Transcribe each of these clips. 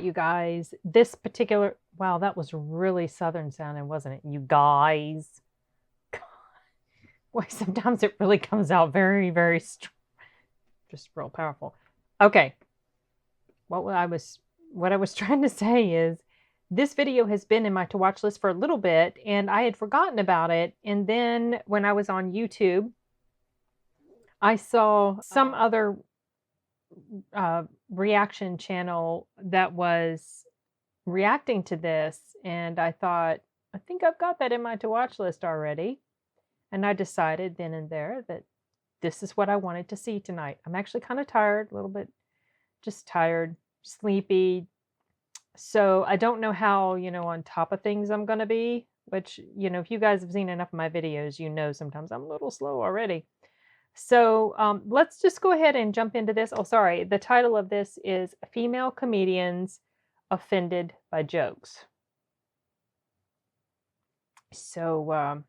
tonight, you guys. This particular, wow, that was really Southern sounding, wasn't it? You guys. Boy, sometimes it really comes out very, very just real powerful. Okay. What I was trying to say is this video has been in my to watch list for a little bit and I had forgotten about it. And then when I was on YouTube, I saw some other reaction channel that was reacting to this, and I thought, I think I've got that in my to watch list already. And I decided then and there that this is what I wanted to see tonight. I'm actually kind of tired, a little bit just tired, sleepy. So I don't know how, on top of things I'm going to be, which, if you guys have seen enough of my videos, sometimes I'm a little slow already. So let's just go ahead and jump into this. Oh, sorry. The title of this is Female Comedians Offended by Jokes. So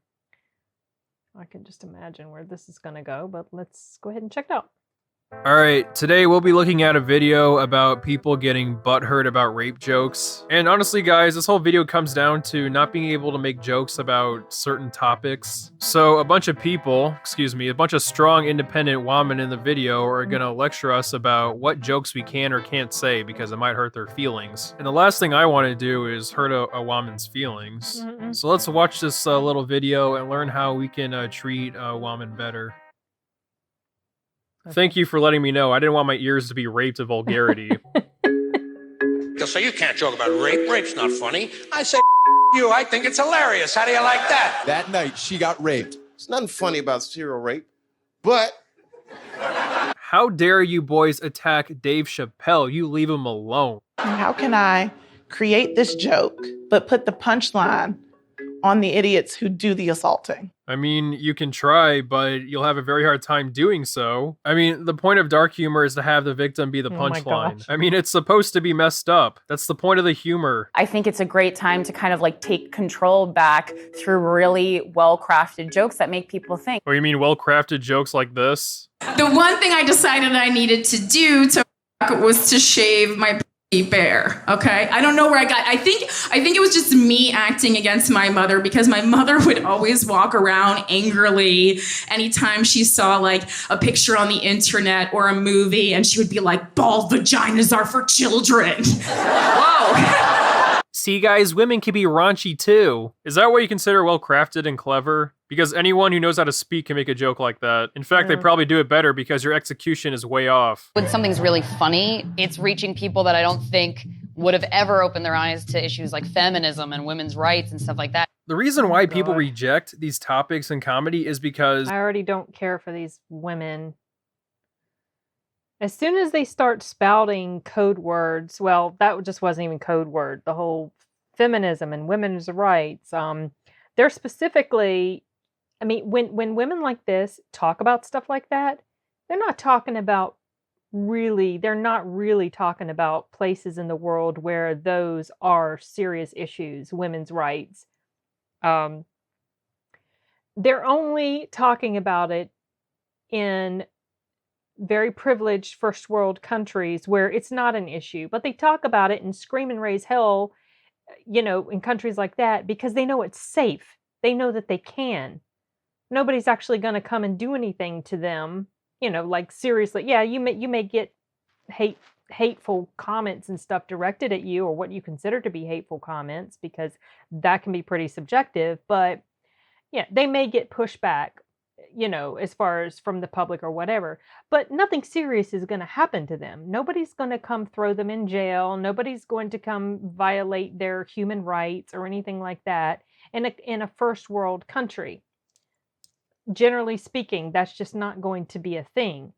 I can just imagine where this is going to go, but let's go ahead and check it out. Alright, today we'll be looking at a video about people getting butthurt about rape jokes. And honestly guys, this whole video comes down to not being able to make jokes about certain topics. So a bunch of strong independent women in the video are gonna lecture us about what jokes we can or can't say because it might hurt their feelings. And the last thing I want to do is hurt a woman's feelings. So let's watch this little video and learn how we can treat a woman better. Thank you for letting me know. I didn't want my ears to be raped of vulgarity. So you can't joke about rape. Rape's not funny. I say you. I think it's hilarious. How do you like that? That night, she got raped. There's nothing funny about serial rape, but... How dare you boys attack Dave Chappelle? You leave him alone. How can I create this joke, but put the punchline on the idiots who do the assaulting? I mean, you can try, but you'll have a very hard time doing so. I mean, the point of dark humor is to have the victim be the punchline. I mean, it's supposed to be messed up. That's the point of the humor. I think it's a great time to kind of like take control back through really well-crafted jokes that make people think. Oh, you mean well-crafted jokes like this? The one thing I decided I needed to do was to shave my bare. Okay, I don't know where I think it was just me acting against my mother, because my mother would always walk around angrily anytime she saw like a picture on the internet or a movie, and she would be like, bald vaginas are for children. Whoa. See guys, women can be raunchy too. Is that what you consider well-crafted and clever? Because anyone who knows how to speak can make a joke like that. In fact, they probably do it better because your execution is way off. When something's really funny, it's reaching people that I don't think would have ever opened their eyes to issues like feminism and women's rights and stuff like that. The reason why people reject these topics in comedy is because I already don't care for these women. As soon as they start spouting code words, well, that just wasn't even code word. The whole feminism and women's rights. They're specifically, I mean, when women like this talk about stuff like that, they're not really talking about places in the world where those are serious issues, women's rights. They're only talking about it in very privileged first world countries where it's not an issue, but they talk about it and scream and raise hell, in countries like that because they know it's safe. They know that they can. Nobody's actually going to come and do anything to them, like seriously. Yeah, you may get hateful comments and stuff directed at you, or what you consider to be hateful comments, because that can be pretty subjective, but yeah, they may get pushback, as far as from the public or whatever, but nothing serious is going to happen to them. Nobody's going to come throw them in jail. Nobody's going to come violate their human rights or anything like that in a first world country. Generally speaking, that's just not going to be a thing.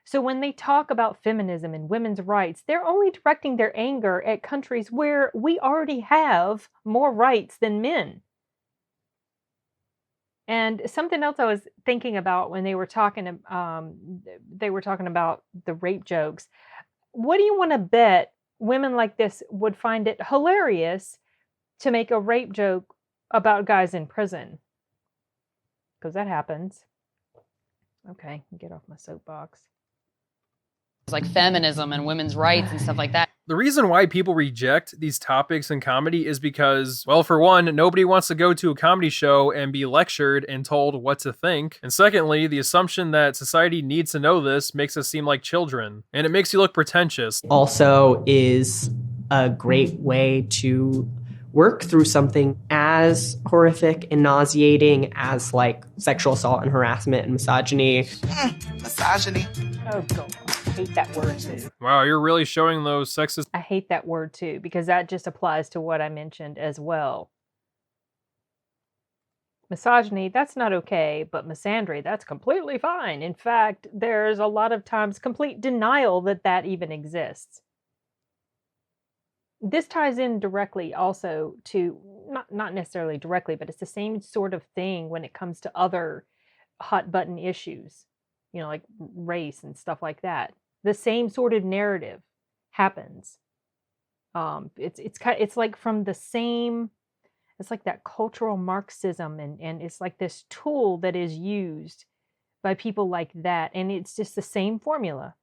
So when they talk about feminism and women's rights, they're only directing their anger at countries where we already have more rights than men. And something else I was thinking about when they were talking about the rape jokes. What do you want to bet women like this would find it hilarious to make a rape joke about guys in prison? Because that happens. Okay, get off my soapbox. like feminism and women's rights and stuff like that. The reason why people reject these topics in comedy is because, well, for one, nobody wants to go to a comedy show and be lectured and told what to think. And secondly, the assumption that society needs to know this makes us seem like children, and it makes you look pretentious. Also is a great way to work through something as horrific and nauseating as like sexual assault and harassment and misogyny. Misogyny. Oh, God. I hate that word too. Wow, you're really showing those sexist... I hate that word too, because that just applies to what I mentioned as well. Misogyny, that's not okay, but misandry, that's completely fine. In fact, there's a lot of times complete denial that that even exists. This ties in directly also to, not necessarily directly, but it's the same sort of thing when it comes to other hot button issues, you know, like race and stuff like that. The same sort of narrative happens. It's like from the same, it's like that cultural Marxism, and it's like this tool that is used by people like that, and it's just the same formula.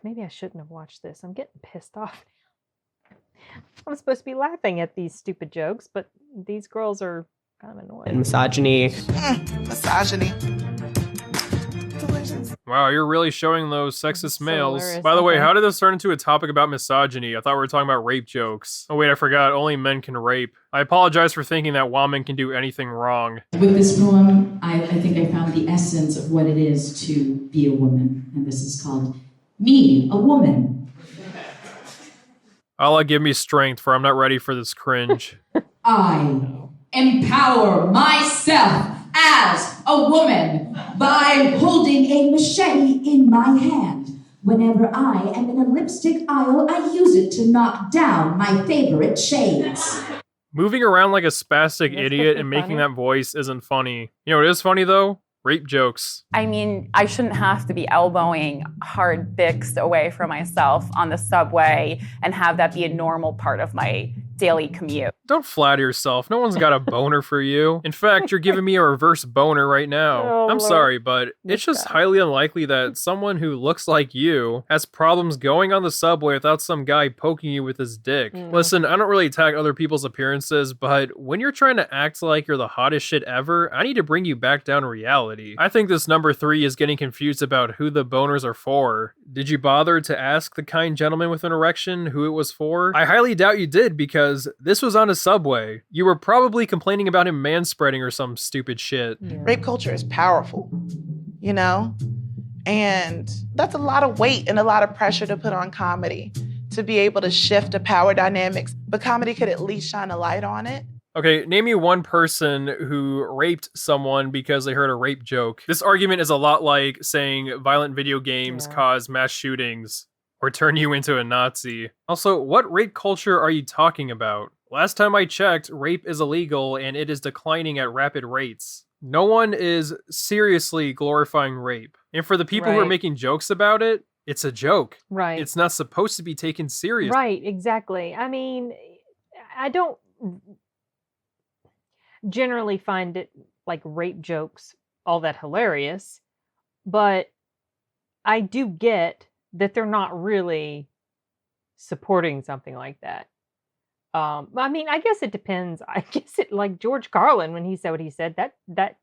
Maybe I shouldn't have watched this. I'm getting pissed off now. I'm supposed to be laughing at these stupid jokes, but these girls are kind of annoying. And misogyny. Misogyny. Wow, you're really showing those sexist males. hilarious. By the way, Okay. how did this turn into a topic about misogyny? I thought we were talking about rape jokes. Oh wait, I forgot. Only men can rape. I apologize for thinking that women can do anything wrong. With this poem, I think I found the essence of what it is to be a woman. And this is called Me, a Woman. Allah give me strength, for I'm not ready for this cringe. I empower myself as a woman by holding a machete in my hand. Whenever I am in a lipstick aisle, I use it to knock down my favorite shades. Moving around like a spastic That's idiot pretty and making funny. that voice isn't funny. You know what is funny though? Rape jokes. I mean, I shouldn't have to be elbowing hard dicks away from myself on the subway and have that be a normal part of my daily commute. Don't flatter yourself. No one's got a boner for you. In fact, you're giving me a reverse boner right now. Oh, I'm Lord. sorry, but it's This just guy. highly unlikely that someone who looks like you has problems going on the subway without some guy poking you with his dick. Listen, I don't really attack other people's appearances, but when you're trying to act like you're the hottest shit ever, I need to bring you back down to reality. I think this number 3 is getting confused about who the boners are for. Did you bother to ask the kind gentleman with an erection who it was for? I highly doubt you did, because this was on a subway. You were probably complaining about him manspreading or some stupid shit. Rape culture is powerful, you know? And that's a lot of weight and a lot of pressure to put on comedy to be able to shift the power dynamics. But comedy could at least shine a light on it. Okay, name me one person who raped someone because they heard a rape joke. This argument is a lot like saying violent video games Yeah. cause mass shootings or turn you into a Nazi. Also, what rape culture are you talking about? Last time I checked, rape is illegal and it is declining at rapid rates. No one is seriously glorifying rape. And for the people who are Right. making jokes about it, it's a joke. Right. It's not supposed to be taken seriously. Right, exactly. I mean, I don't generally find it like rape jokes all that hilarious, but I do get that they're not really supporting something like that. I mean, I guess it depends. I guess it, like George Carlin, when he said what he said, that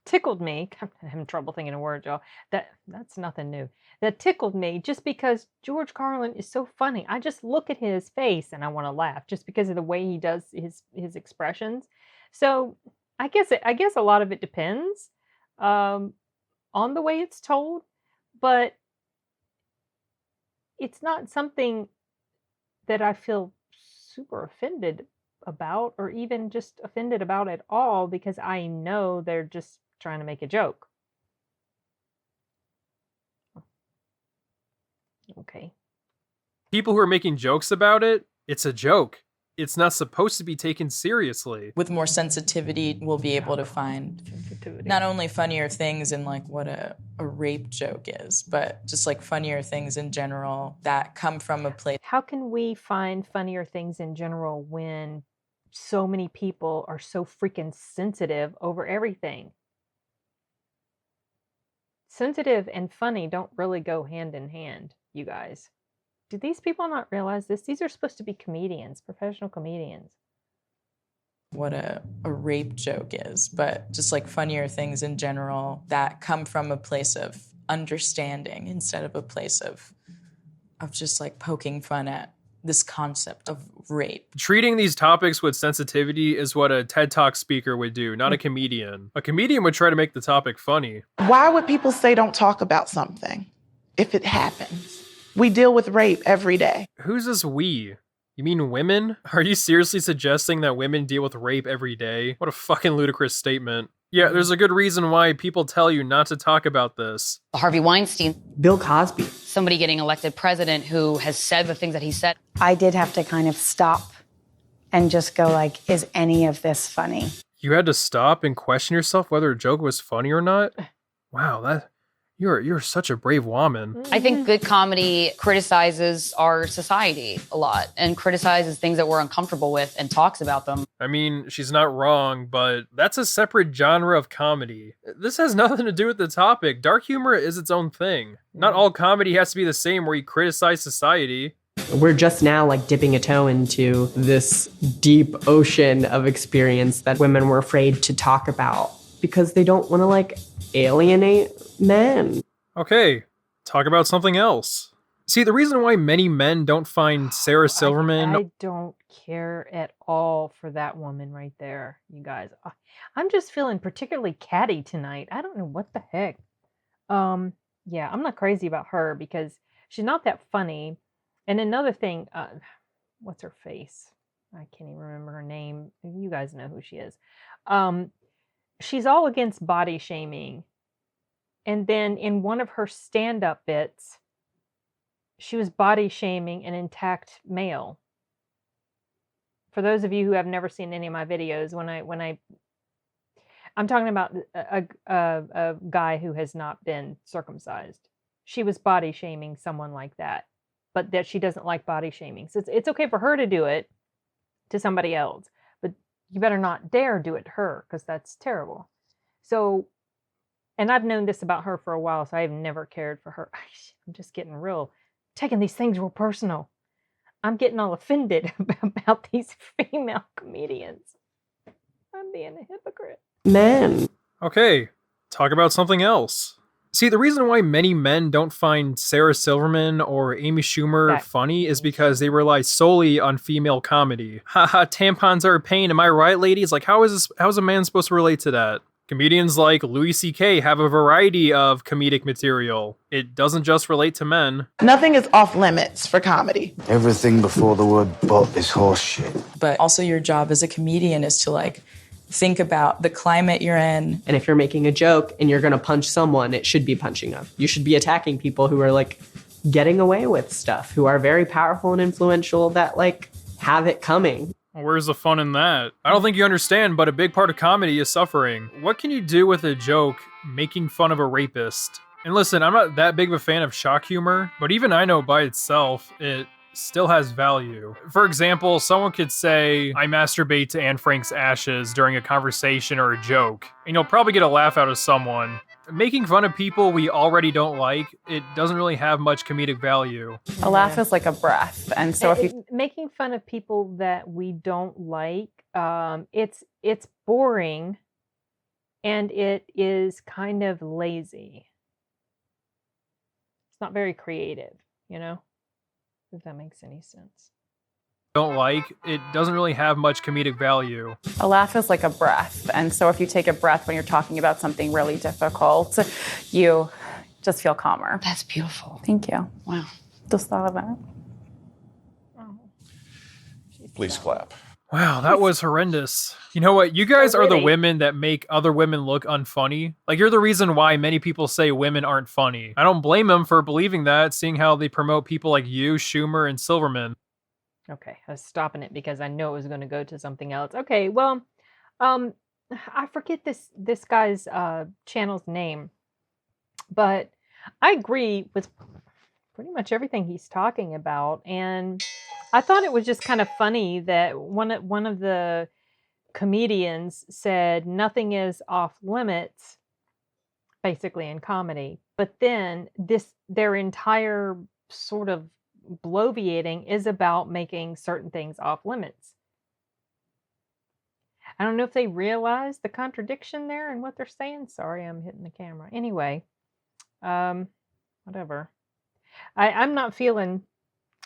tickled me. I'm having trouble thinking of words, y'all. That's nothing new. That tickled me just because George Carlin is so funny. I just look at his face and I want to laugh just because of the way he does his expressions. So I guess a lot of it depends on the way it's told, but it's not something that I feel super offended about, or even just offended about at all, because I know they're just trying to make a joke. Okay. People who are making jokes about it, it's a joke. It's not supposed to be taken seriously. With more sensitivity, we'll be able to find not only funnier things in like what a rape joke is, but just like funnier things in general that come from a place. How can we find funnier things in general when so many people are so freaking sensitive over everything? sensitive and funny don't really go hand in hand, you guys. Do these people not realize this? These are supposed to be comedians, professional comedians. What a rape joke is, but just like funnier things in general that come from a place of understanding instead of a place of just like poking fun at this concept of rape. Treating these topics with sensitivity is what a TED Talk speaker would do, not a comedian. A comedian would try to make the topic funny. Why would people say don't talk about something if it happens? We deal with rape every day. Who's this we? You mean women? Are you seriously suggesting that women deal with rape every day? What a fucking ludicrous statement. Yeah, there's a good reason why people tell you not to talk about this. Harvey Weinstein. Bill Cosby. Somebody getting elected president who has said the things that he said. I did have to kind of stop and just go like, is any of this funny? You had to stop and question yourself whether a joke was funny or not? Wow, you're such a brave woman. I think good comedy criticizes our society a lot and criticizes things that we're uncomfortable with and talks about them. I mean, she's not wrong, but that's a separate genre of comedy. This has nothing to do with the topic. Dark humor is its own thing. Not all comedy has to be the same where you criticize society. We're just now like dipping a toe into this deep ocean of experience that women were afraid to talk about because they don't want to like alienate men. Okay, talk about something else. See, the reason why many men don't find Sarah Silverman... I don't care at all for that woman right there, you guys. I'm just feeling particularly catty tonight. I don't know what the heck. Yeah, I'm not crazy about her because she's not that funny. And another thing, what's her face? I can't even remember her name. You guys know who she is. She's all against body shaming. And then in one of her stand-up bits, she was body shaming an intact male. For those of you who have never seen any of my videos, I'm talking about a guy who has not been circumcised. She was body shaming someone like that, but that she doesn't like body shaming. So it's okay for her to do it to somebody else, but you better not dare do it to her because that's terrible. So, and I've known this about her for a while, so I've never cared for her. I'm just getting taking these things real personal. I'm getting all offended about these female comedians. I'm being a hypocrite. Men. Okay, talk about something else. See, the reason why many men don't find Sarah Silverman or Amy Schumer funny is because they rely solely on female comedy. Haha, tampons are a pain, am I right, ladies? Like, how's a man supposed to relate to that? Comedians like Louis C.K. have a variety of comedic material. It doesn't just relate to men. Nothing is off limits for comedy. Everything before the word but is horse shit. But also your job as a comedian is to like think about the climate you're in. And if you're making a joke and you're going to punch someone, it should be punching up. You should be attacking people who are like getting away with stuff, who are very powerful and influential that like have it coming. Where's the fun in that? I don't think you understand, but a big part of comedy is suffering. What can you do with a joke making fun of a rapist? And listen, I'm not that big of a fan of shock humor, but even I know by itself, it still has value. For example, someone could say, I masturbate to Anne Frank's ashes during a conversation or a joke, and you'll probably get a laugh out of someone. Making fun of people we already don't like, it doesn't really have much comedic value. A laugh is like a breath. And so if you... Making fun of people that we don't like, it's boring and it is kind of lazy. It's not very creative, you know? If that makes any sense. Don't like, it doesn't really have much comedic value. A laugh is like a breath. And so if you take a breath when you're talking about something really difficult, you just feel calmer. That's beautiful. Thank you. Wow. Just thought of that. Please clap. Wow, that was horrendous. You know what? You guys are the women that make other women look unfunny. Like, you're the reason why many people say women aren't funny. I don't blame them for believing that, seeing how they promote people like you, Schumer, and Silverman. Okay, I was stopping it because I know it was going to go to something else. Okay, well, I forget this guy's channel's name, but I agree with pretty much everything he's talking about, and I thought it was just kind of funny that one of the comedians said nothing is off limits basically in comedy. But then their entire sort of bloviating is about making certain things off limits. I don't know if they realize the contradiction there in what they're saying. Sorry, I'm hitting the camera. Anyway, whatever. I'm not feeling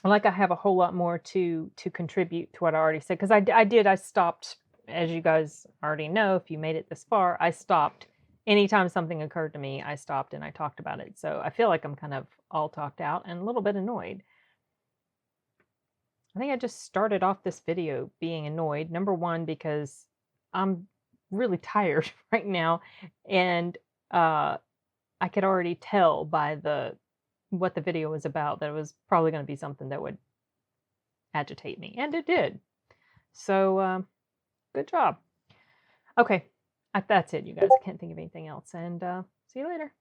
like I have a whole lot more to contribute to what I already said, because I stopped, as you guys already know, if you made it this far, I stopped. Anytime something occurred to me, I stopped and I talked about it. So I feel like I'm kind of all talked out and a little bit annoyed. I think I just started off this video being annoyed. Number one, because I'm really tired right now, and I could already tell by what the video was about that it was probably going to be something that would agitate me, and it did. So good job. Okay, that's it, you guys. I can't think of anything else, and see you later.